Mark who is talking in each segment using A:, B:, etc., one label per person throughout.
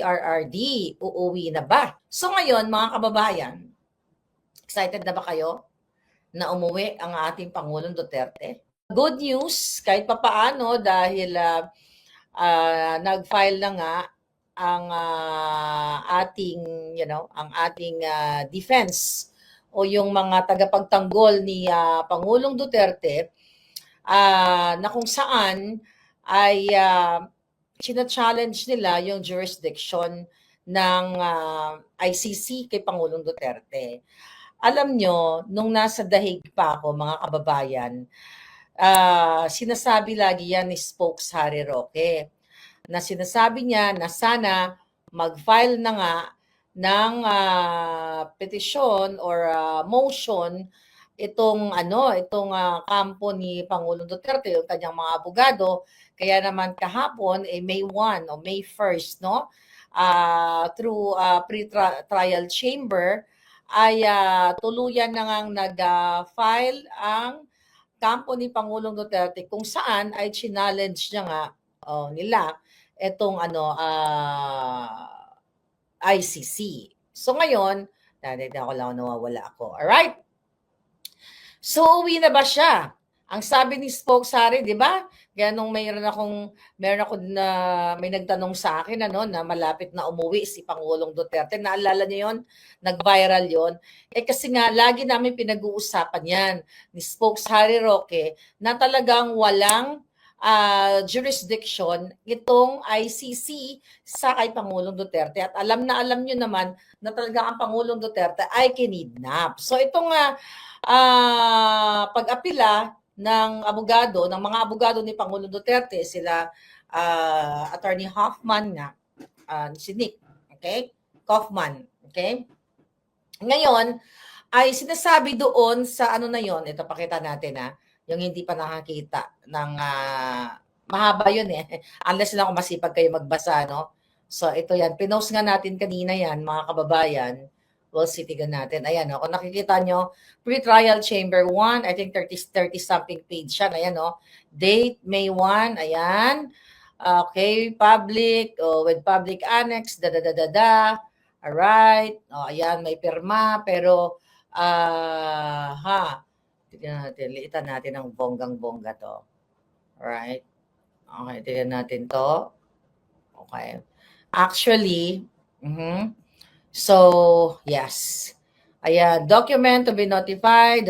A: PRRD, uuwi na ba? So ngayon, mga kababayan, excited na ba kayo na umuwi ang ating Pangulong Duterte? Good news, kahit papaano dahil nag-file na nga ang ating defense o yung mga tagapagtanggol ni Pangulong Duterte na kung saan ay china-challenge nila yung jurisdiction ng ICC kay Pangulong Duterte. Alam nyo, nung nasa dahig pa ako, mga kababayan, sinasabi lagi yan ni Spokes Harry Roque, na sinasabi niya na sana mag-file na nga ng petisyon or motion itong kampo ni Pangulong Duterte, yung kanyang mga abogado. Kaya naman kahapon May 1 o May 1st, no? Through pre-trial chamber ay tuluyan na ngang nag-file ang kampo ni Pangulong Duterte kung saan ay challenge niya nga nila itong ICC. So ngayon, ako lang nawawala ako. Alright? So uwi na ba siya? Ang sabi ni Spokes Harry, di ba? Kaya nung meron ako na may nagtanong sa akin na malapit na umuwi si Pangulong Duterte. Naalala niyo 'yon? Nag-viral 'yon. Kasi nga lagi namin pinag-uusapan 'yan ni Spokes Harry Roque na talagang walang jurisdiction itong ICC sa kay Pangulong Duterte. At alam niyo naman na talaga ang Pangulong Duterte ay kinidnap. So itong pag-apila ng mga abogado ni Pangulong Duterte, sila Attorney Hoffman nga, si Nick, okay? Kaufman, okay? Ngayon, ay sinasabi doon sa na yon, ito pakita natin yung hindi pa nakakita ng mahaba yun unless lang kung masipag kayo magbasa, no? So ito yan, pinost nga natin kanina yan, mga kababayan. We'll see, tignan natin. Ayan, kung nakikita nyo, pre-trial chamber 1, I think 30 something page siya. Ayan, date May 1, ayan. Okay, public, with public annex, Alright, ayan, may pirma, pero, tignan natin, liitan natin ang bonggang-bongga to. Alright, okay, tignan natin to. Okay, actually, so, yes. Ayan, document to be notified,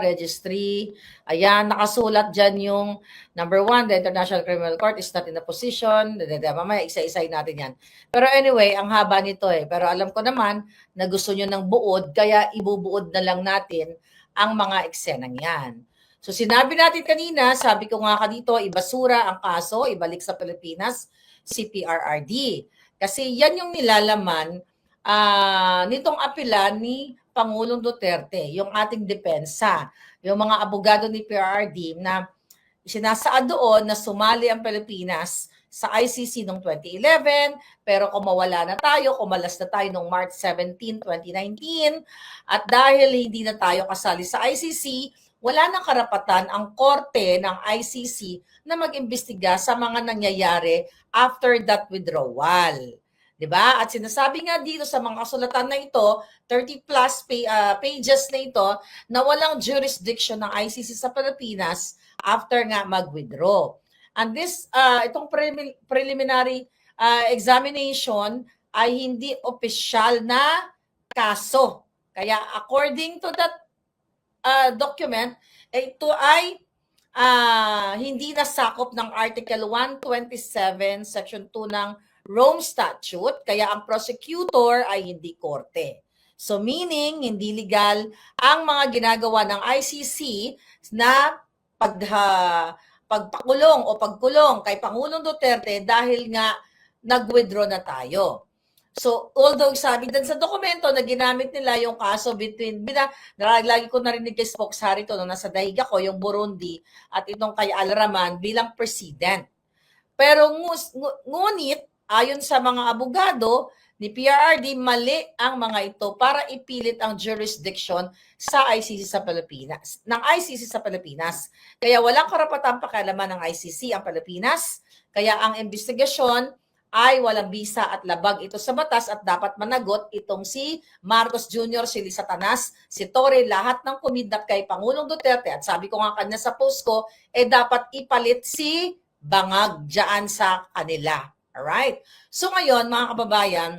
A: registry. Ayan, nakasulat dyan yung number 1, the International Criminal Court is not in a position. Mamaya isa-isay natin yan. Pero anyway, ang haba nito Pero alam ko naman na gusto nyo ng buod, kaya ibubuod na lang natin ang mga eksenang yan. So sinabi natin kanina, sabi ko nga dito, ibasura ang kaso, ibalik sa Pilipinas, si PRRD. Kasi yan yung nilalaman nitong apela ni Pangulong Duterte, yung ating depensa, yung mga abogado ni PRRD na sinasaad doon na sumali ang Pilipinas sa ICC noong 2011, pero kumawala na tayo, kumalas na tayo noong March 17, 2019, at dahil hindi na tayo kasali sa ICC, wala nang karapatan ang korte ng ICC na mag-imbestiga sa mga nangyayari after that withdrawal. Diba? At sinasabi nga dito sa mga kasulatan na ito, 30 plus pages na ito, na walang jurisdiction ng ICC sa Pilipinas after nga mag-withdraw. And this, itong preliminary examination ay hindi opisyal na kaso. Kaya according to that document, ito ay hindi nasakop ng Article 127, Section 2 ng Rome Statute, kaya ang prosecutor ay hindi korte. So meaning, hindi legal ang mga ginagawa ng ICC na pagpakulong o pagkulong kay Pangulong Duterte dahil nga nag-withdraw na tayo. So, although sabi din sa dokumento na ginamit nila yung kaso between, lagi ko narinig kay Spokes Harry to, nung nasa dahiga ko, yung Burundi at itong kay Alraman bilang president. Pero ngunit, ayon sa mga abogado ni PRRD, mali ang mga ito para ipilit ang jurisdiction sa ICC sa Pilipinas, ng ICC sa Pilipinas. Kaya walang karapatang pakialaman ng ICC ang Pilipinas. Kaya ang investigasyon ay walang bisa at labag ito sa batas at dapat managot itong si Marcos Jr., si Lisa Satanas, si Torre, lahat ng kumidnap kay Pangulong Duterte. At sabi ko nga kanya sa post ko, dapat ipalit si Bangag dyan sa kanila. Alright? So ngayon, mga kababayan,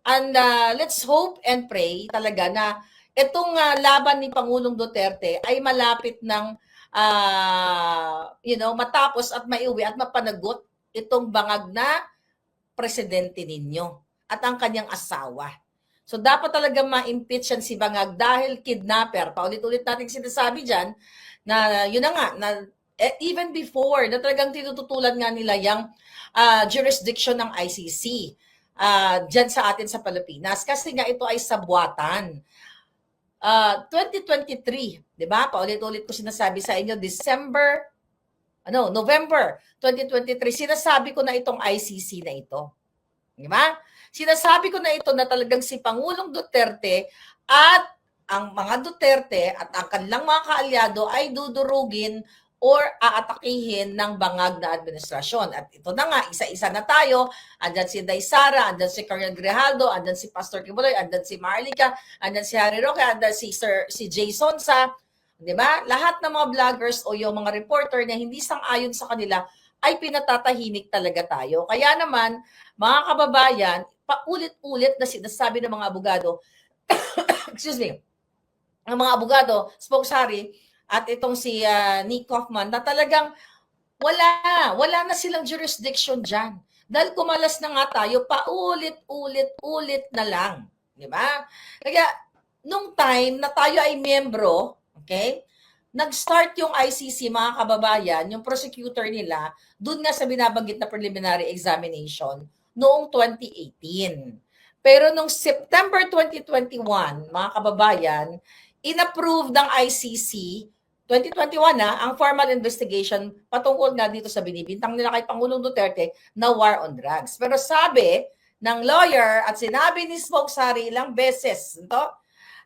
A: and let's hope and pray talaga na itong laban ni Pangulong Duterte ay malapit ng matapos at maiuwi at mapanagot itong Bangag na presidente ninyo at ang kanyang asawa. So dapat talaga ma-impeach yan si Bangag dahil kidnapper. Paulit-ulit natin sinasabi dyan na yun na nga, na even before, na talagang tinututulan nga nila yung jurisdiction ng ICC dyan sa atin sa Pilipinas. Kasi nga ito ay sabuatan. 2023, di ba? Paulit-ulit ko sinasabi sa inyo, November 2023, sinasabi ko na itong ICC na ito. Di ba? Sinasabi ko na ito na talagang si Pangulong Duterte at ang mga Duterte at ang kanilang mga kaalyado ay dudurugin or aatakihin ng Bangag na administrasyon. At ito na nga, isa-isa na tayo. Andyan si Day Sara, andyan si Colonel Grijaldo, andyan si Pastor Kibuloy, andyan si Marlica, andyan si Harry Roque, andyan si Jason Sa. Di ba? Lahat ng mga vloggers o yung mga reporter na hindi sang-ayon sa kanila ay pinatatahimik talaga tayo. Kaya naman, mga kababayan, paulit-ulit na sinasabi ng mga abogado, excuse me, ng mga abogado, spokesari, at itong si Nick Kaufman, na talagang wala na silang jurisdiction dyan. Dahil kumalas na nga tayo, paulit-ulit na lang. Di ba? Kaya, nung time na tayo ay miyembro, okay? Nag-start yung ICC, mga kababayan, yung prosecutor nila, dun nga sa binabanggit na preliminary examination noong 2018. Pero nung September 2021, mga kababayan, inapprove ng ICC, 2021 ang formal investigation patungkol nga dito sa binibintang nila kay Pangulong Duterte na war on drugs. Pero sabi ng lawyer at sinabi ni Spokesari ilang beses,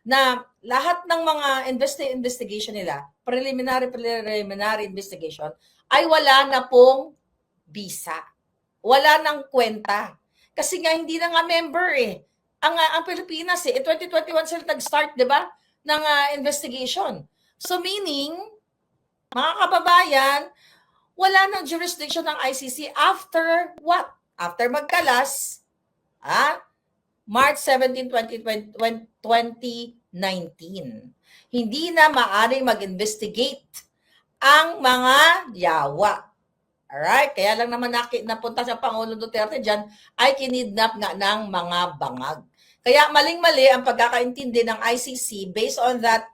A: na lahat ng mga investigation nila, preliminary investigation, ay wala na pong visa. Wala nang kwenta. Kasi nga hindi na nga member Ang Pilipinas 2021 sila nag-start, di ba, ng investigation. So meaning, mga kababayan, wala nang jurisdiction ng ICC after what? After magkalas, March 17, 2019. Hindi na maaring mag-investigate ang mga yawa. Alright? Kaya lang naman napunta sa Pangulong Duterte dyan ay kinidnap nga ng mga bangag. Kaya maling-mali ang pagkakaintindi ng ICC based on that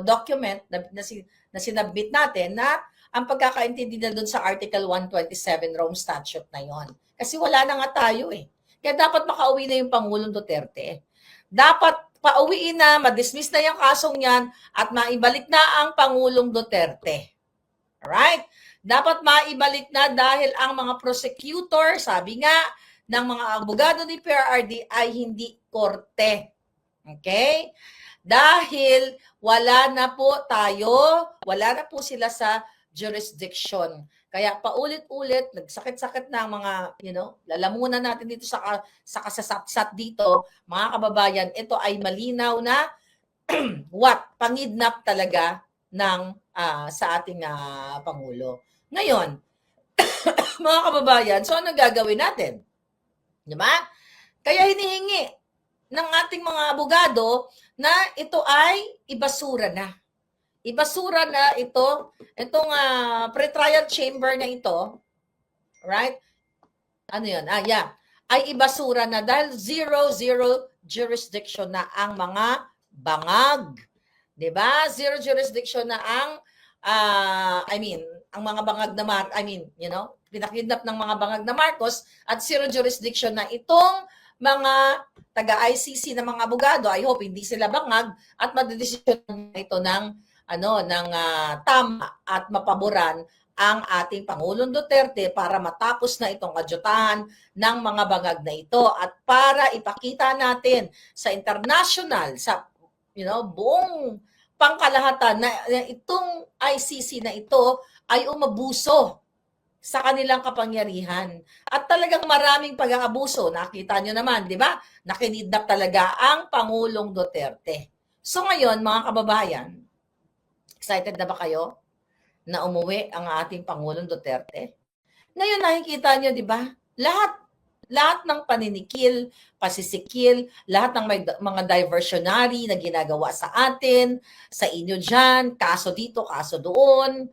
A: document na sinabit natin na ang pagkakaintindi na doon sa Article 127 Rome Statute na yon. Kasi wala na nga tayo Kaya dapat makauwi na yung Pangulong Duterte. Dapat pauwiin na, madismiss na yung kasong yan at maibalik na ang Pangulong Duterte. Alright? Dapat maibalik na dahil ang mga prosecutor, sabi nga ng mga abogado ni PRRD ay hindi korte. Okay? Dahil wala na po sila sa jurisdiction. Kaya paulit-ulit, nagsakit-sakit na ang mga, lalamunan natin dito sa kasasat dito, mga kababayan, ito ay malinaw na pangidnap talaga ng sa ating Pangulo. Ngayon, mga kababayan, so ano gagawin natin? Diba? Kaya hinihingi ng ating mga abogado na ito ay ibasura na. Ibasura na itong pre-trial chamber na ito, right? Ano yun? Ay ibasura na dahil zero jurisdiction na ang mga bangag. Diba? Zero jurisdiction na ang ang mga bangag na pinakidnap ng mga bangag na Marcos at zero jurisdiction na itong mga taga-ICC na mga abogado. I hope hindi sila bangag at madedesisyon ito ng tama at mapaboran ang ating Pangulong Duterte para matapos na itong adyutahan ng mga bangag na ito at para ipakita natin sa international, sa buong pangkalahatan na itong ICC na ito ay umabuso sa kanilang kapangyarihan. At talagang maraming pag-aabuso. Nakita nyo naman, di ba? Nakinidnap talaga ang Pangulong Duterte. So ngayon, mga kababayan, excited na ba kayo na umuwi ang ating Pangulong Duterte? Ngayon nakikita nyo, di ba? Lahat ng paninikil, pasisikil, lahat ng mga diversionary na ginagawa sa atin, sa inyo dyan, kaso dito, kaso doon,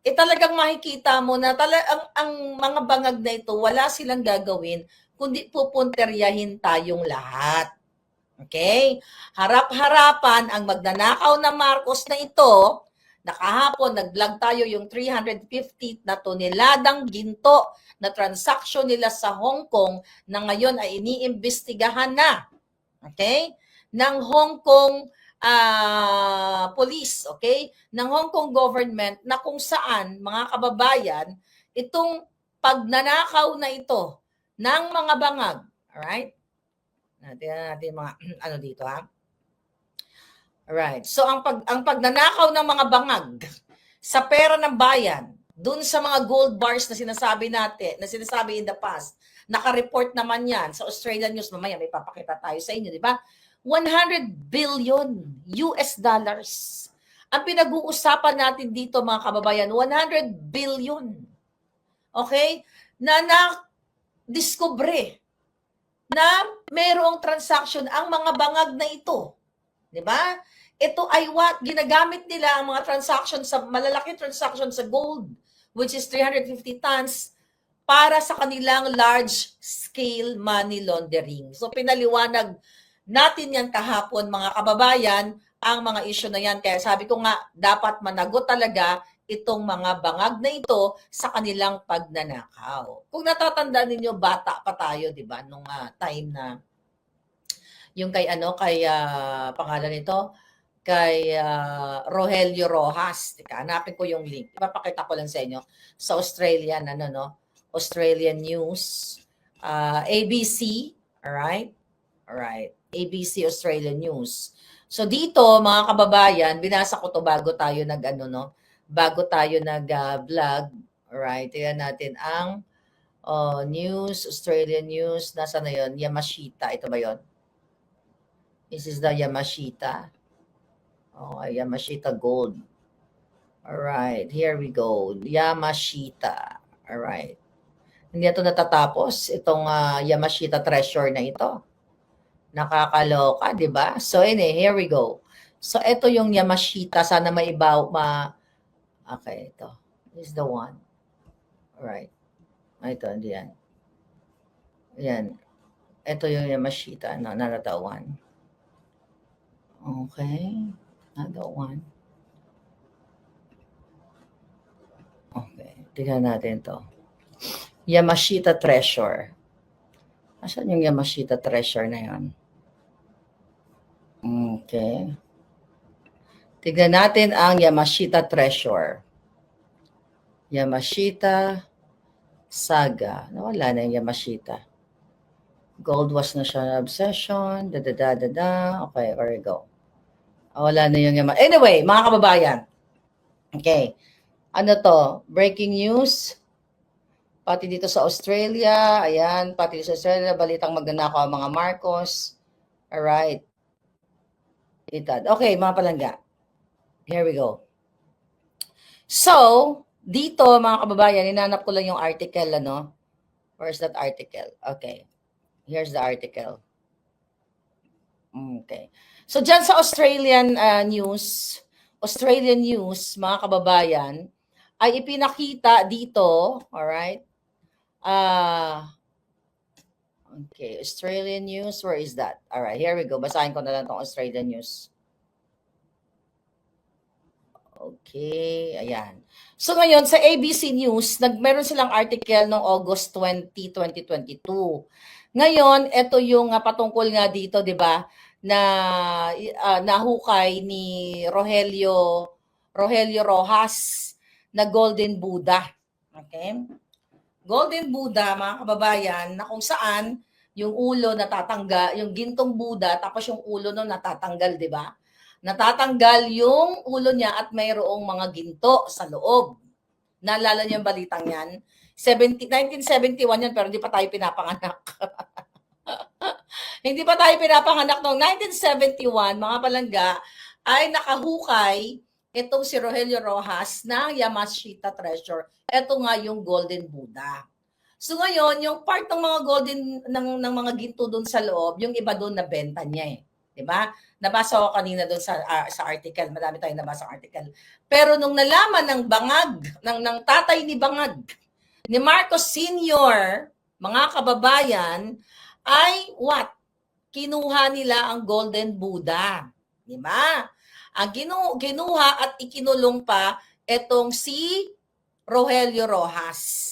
A: talagang makikita mo na ang mga bangag na ito, wala silang gagawin, kundi pupunteryahin tayong lahat. Okay? Harap-harapan ang magnanakaw na Marcos na ito. Nakahapon, nag-vlog tayo yung 350 na toneladang ginto na transaksyon nila sa Hong Kong na ngayon ay iniimbestigahan na. Okay? Ng Hong Kong police, okay? Ng Hong Kong government na kung saan, mga kababayan, itong pagnanakaw na ito ng mga bangag, alright? Natin mga ano dito ha. Alright. So ang pagnanakaw ng mga bangag sa pera ng bayan, dun sa mga gold bars na sinasabi natin, na sinasabi in the past, naka-report naman yan sa Australian News, mamaya may papakita tayo sa inyo, di ba? 100 billion US dollars. Ang pinag-uusapan natin dito, mga kababayan, 100 billion. Okay? Na na-discover na mayroong transaction ang mga bangag na ito. Di ba? Ito ay what? Ginagamit nila ang mga transaction sa malalaki transaction sa gold, which is 350 tons, para sa kanilang large-scale money laundering. So pinaliwanag natin yan kahapon, mga kababayan, ang mga issue na yan. Kaya sabi ko nga, dapat managot talaga itong mga bangag na ito sa kanilang pagnanakaw. Kung natatandaan ninyo, bata pa tayo, di ba? Nung time na yung kay pangalan nito, kay Rogelio Rojas. Tika, hanapin ko yung link. Ipapakita ko lang sa inyo sa Australian Australian News, ABC, all right, ABC Australian News. So dito, mga kababayan, binasa ko to bago tayo bago tayo nag-vlog. Alright, tingnan natin ang news, Australian News, nasa na yun? Yamashita, ito ba yun? This is the Yamashita. Yamashita Gold. Alright, here we go. Yamashita. Alright. Hindi ito natatapos, itong Yamashita Treasure na ito. Nakakaloka, di ba? So, here we go. So, ito yung Yamashita. Sana okay, ito. This is the one. Alright. Ito, hindi yan. Yan. Ito yung Yamashita. No, not that one. Okay. Not that one. Okay. Tingnan natin to. Yamashita Treasure. Asan yung Yamashita Treasure na yan? Okay. Tignan natin ang Yamashita Treasure. Yamashita Saga. Nawala na yung Yamashita. Gold was na siya obsession. Okay, there we go. Wala na yung Yamashita. Anyway, mga kababayan. Okay. Ano to? Breaking news. Pati dito sa Australia. Ayan, pati dito sa Australia. Balitang magnanakaw ang mga Marcos. Alright. Okay, mga palangga. Here we go. So, dito mga kababayan, inanap ko lang yung article, Where's that article? Okay. Here's the article. Okay. So, dyan sa Australian news, mga kababayan, ay ipinakita dito, alright? Okay, Australian news, where is that? Alright, here we go. Basahin ko na lang itong Australian news. Okay, ayan. So ngayon, sa ABC News, meron silang article noong August 20, 2022. Ngayon, ito yung patungkol nga dito, di ba, na nahukay ni Rogelio Rojas na Golden Buddha. Okay? Golden Buddha, mga kababayan, na kung saan yung ulo natatanggal, yung gintong Buddha, tapos yung ulo no natatanggal, di ba? Natatanggal yung ulo niya at mayroong mga ginto sa loob. Naalala niyo yung balitang yan? 1971 yan, pero hindi pa tayo pinapanganak. Hindi pa tayo pinapanganak noong 1971, mga palangga, ay nakahukay itong si Rogelio Rojas ng Yamashita Treasure. Ito nga yung Golden Buddha. So ngayon, yung part ng mga golden ng mga ginto doon sa loob, yung iba doon na benta niya eh. 'Di ba? Nabasa ko kanina doon sa article, madami tayong nabasa article. Pero nung nalaman ng bangag ng tatay ni Bangag ni Marcos Sr., mga kababayan, ay what? Kinuha nila ang Golden Buddha. 'Di ba? Ang kinuha at ikinulong pa etong si Rogelio Rojas.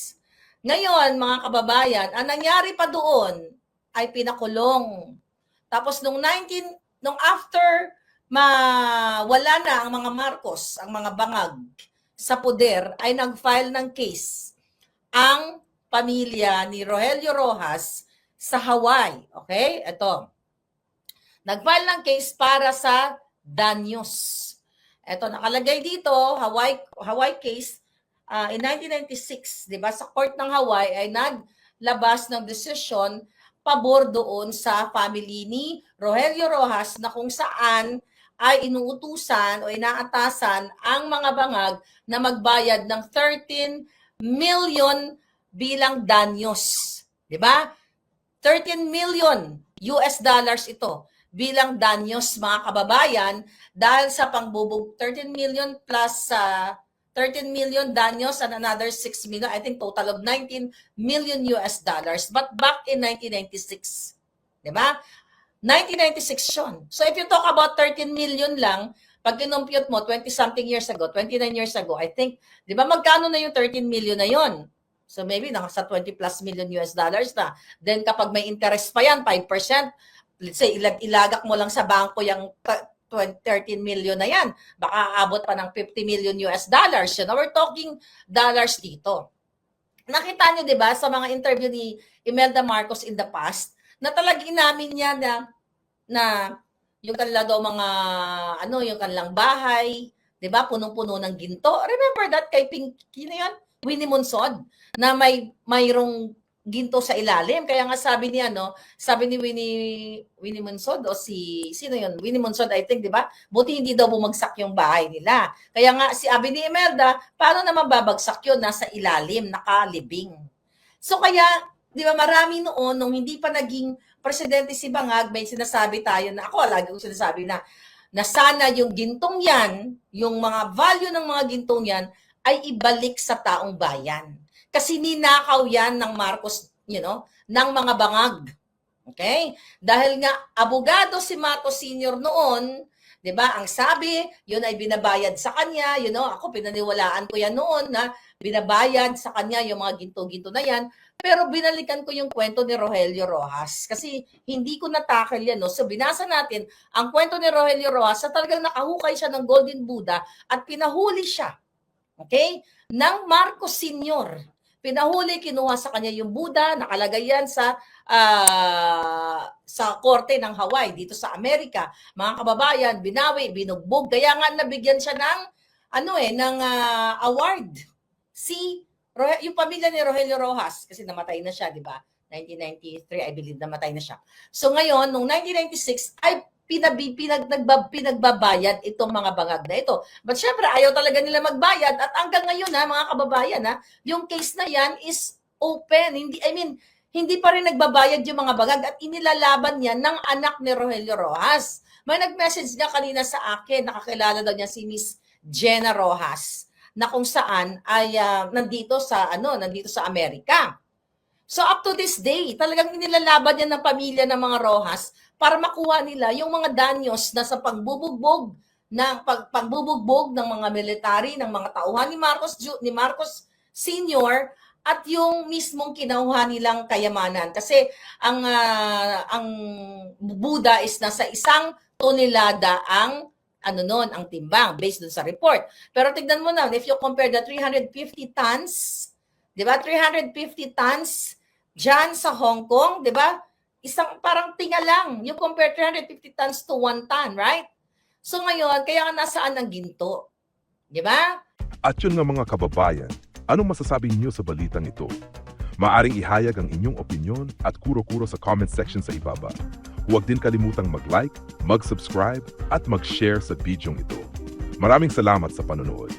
A: Ngayon, mga kababayan, ang nangyari pa doon ay pinakulong. Tapos nung after wala na ang mga Marcos, ang mga bangag sa poder, ay nag-file ng case ang pamilya ni Rogelio Rojas sa Hawaii. Okay? Ito. Nag-file ng case para sa danyos. Ito, nakalagay dito, Hawaii case, in 1996, 'di ba, sa court ng Hawaii ay naglabas ng desisyon pabor doon sa family ni Rogelio Rojas na kung saan ay inuutusan o inaatasan ang mga bangag na magbayad ng 13 million bilang danyos, 'di ba? 13 million US dollars ito bilang danyos, mga kababayan, dahil sa pangbubog 13 million plus 13 million danyos and another 6 million, I think total of 19 million US dollars. But back in 1996, di ba? 1996 yun. So if you talk about 13 million lang, pag kinumpute mo, 20-something years ago, 29 years ago, I think, di ba magkano na yung 13 million na yon? So maybe nasa 20 plus million US dollars na. Then kapag may interest pa yan, 5%, let's say ilagak mo lang sa bangko yung 13 million na yan, baka aabot pa ng 50 million US dollars. You know, we're talking dollars dito. Nakita niyo, di ba, sa mga interview ni Imelda Marcos in the past, na talagang inamin niya na yung kanila daw mga, yung kanilang bahay, di ba, punong-puno ng ginto. Remember that kay Pinky na yan? Winnie Monsod, na mayroong ginto sa ilalim. Kaya nga sabi ni Winnie Monsod o sino yun? Winnie Monsod, I think, di ba? Buti hindi daw bumagsak yung bahay nila. Kaya nga sabi ni Imelda, paano naman babagsak yun? Nasa ilalim, nakalibing. So kaya, di ba, marami noon, nung hindi pa naging presidente si Bangag, may sinasabi tayo na, ako lagi ko sinasabi na sana yung gintong yan, yung mga value ng mga gintong yan, ay ibalik sa taong bayan. Kasi ninakaw yan ng Marcos, ng mga bangag. Okay? Dahil nga, abogado si Marcos Sr. noon, di ba, ang sabi, yun ay binabayad sa kanya, ako pinaniwalaan ko yan noon na binabayad sa kanya yung mga ginto-ginto na yan, pero binalikan ko yung kwento ni Rogelio Rojas kasi hindi ko natakal yan. No? So binasa natin ang kwento ni Rogelio Rojas sa talagang nakahukay siya ng Golden Buddha at pinahuli siya. Okay? Ng Marcos Sr. Pinahuli, kinuha sa kanya yung Buddha, nakalagay yan sa korte ng Hawaii dito sa Amerika. Mga kababayan, binawi, binugbog. Kaya nga nabigyan siya ng award. Yung pamilya ni Rogelio Rojas kasi namatay na siya, di ba? 1993, I believe, namatay na siya. So ngayon, noong 1996 ay pinagbabayad itong mga bangag na ito. But syempre, ayaw talaga nila magbayad at hanggang ngayon, mga kababayan, yung case na yan is open. Hindi pa rin nagbabayad yung mga bangag at inilalaban yan ng anak ni Rogelio Rojas. May nag-message niya kanina sa akin, nakakilala daw niya si Miss Jenna Rojas, na kung saan ay nandito sa Amerika. So up to this day, talagang inilalaban yan ng pamilya ng mga Rojas para makuha nila yung mga danyos na sa pagbubugbog ng mga military, ng mga tauhan ni Marcos Sr. at yung mismong kinuha nilang kayamanan. Kasi ang Buddha is nasa 1 tonelada ang timbang based dun sa report. Pero tignan mo na, if you compare the 350 tons, di ba? 350 tons dyan sa Hong Kong, di ba? Isang parang tinga lang. You compare 350 tons to 1 ton, right? So ngayon, kaya nasaan ang ginto? Di ba?
B: At yun nga mga kababayan, Anong masasabi niyo sa balitang ito? Maaring ihayag ang inyong opinyon at kuro-kuro sa comment section sa ibaba. Huwag din kalimutang mag-like, mag-subscribe at mag-share sa bidyong ito. Maraming salamat sa panonood.